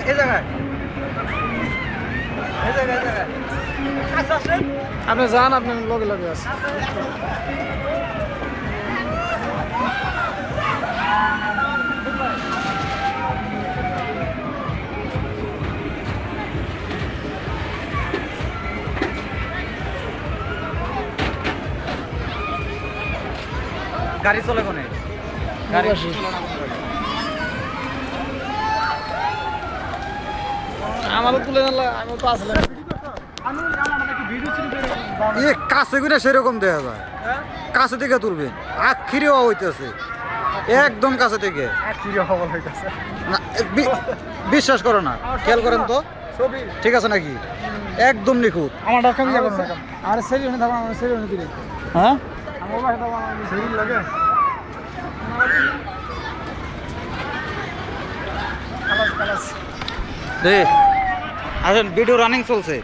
এই জায়গায় এই জায়গায় এই জায়গায় কাছে আসেন আপনি যান আপনি লগে লগে আছে গাড়ি চলে কোনে গাড়ি চলে না আমারও তুলে নিলে আমি তো আসলে কাছে করে সেরকম দেখা যায় কাছে থেকে তুলবেন আখিরিও হইতেছে একদম কাছে থেকে না বিশ্বাস করো না খেয়াল করেন তো ঠিক আছে নাকি একদম নিখুঁত আমার ডাক্তার ইয়া করুন আর সেরি উনি থাকবেন আমার সেরি উনি দিলে হ্যাঁ আমার বাসা থাকবেন আমার সেরি লাগে খালাস খালাস রে আসেন ভিডিও রানিং চলছে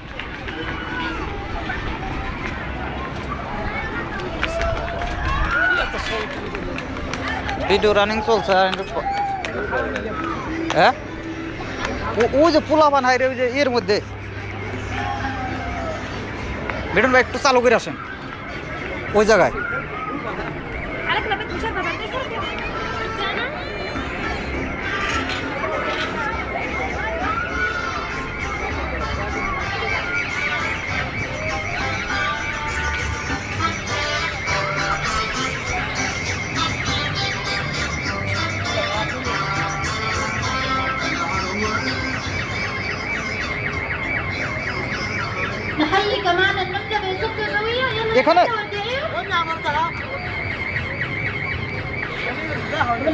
ভিডিও রানিং চলছে হ্যাঁ ওই যে পোলা বানাই রে ওই যে এর মধ্যে বেটন ভাই একটু চালু করে আসেন ওই জায়গায় نحيي كمان المكتب يصب الروية يلا এখানে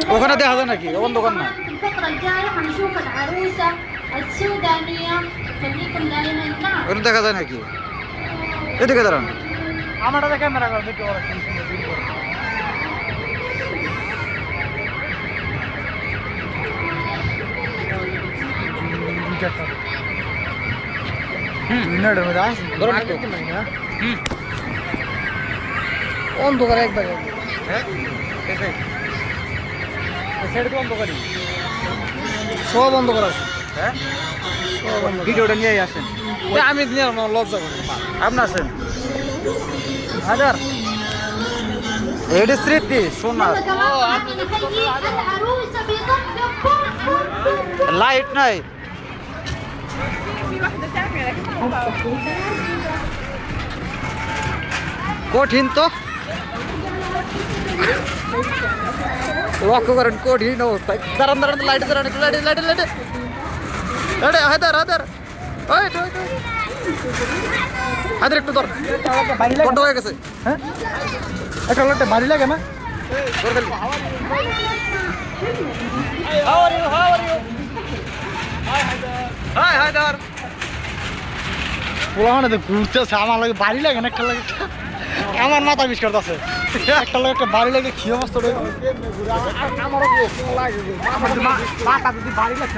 ওখানে দেখা যায় নাকি ওখান দোকান না في الفقرة الجاية حنشوف العروسة السودانية خليكم دائما معنا ওখানে দেখা যায় নাকি এদিকে দাঁড়ান আমারটা ক্যামেরা করে দেখতে পারো ধরুন একটু। অন্ধকার একবার হ্যাঁ সেটা তো বন্ধ করি সব অন্ধকার আছে হ্যাঁ ভিডিওটা নিয়ে আসেন আমি নিয়ে আমার লজ্জা করি আপনি আসেন হাজার এটি স্মৃতি সোনার يلا كمان نحيي العروسة بضم লাইট নাই কঠিন তো লক্ষ্য করেন কঠিন অবস্থায় দাঁড়ান দাঁড়ান লাইট দাঁড়ান একটু light light light light Haidar Haidar Haidar একটু ধর বন্ধ হয়ে গেছে হ্যাঁ একটা লোকটা বাড়ি লাগে না হাই হায়দার পোলা মানে তো ঘুরতেছে আমার লাগে বাড়ি লাগে না একটা লাগে আমার মাথা বিষ করতেছে একটা লাগে একটা বাড়ি লাগে কি অবস্থা আমারও লাগে আমার মাথা যদি বাড়ি লাগে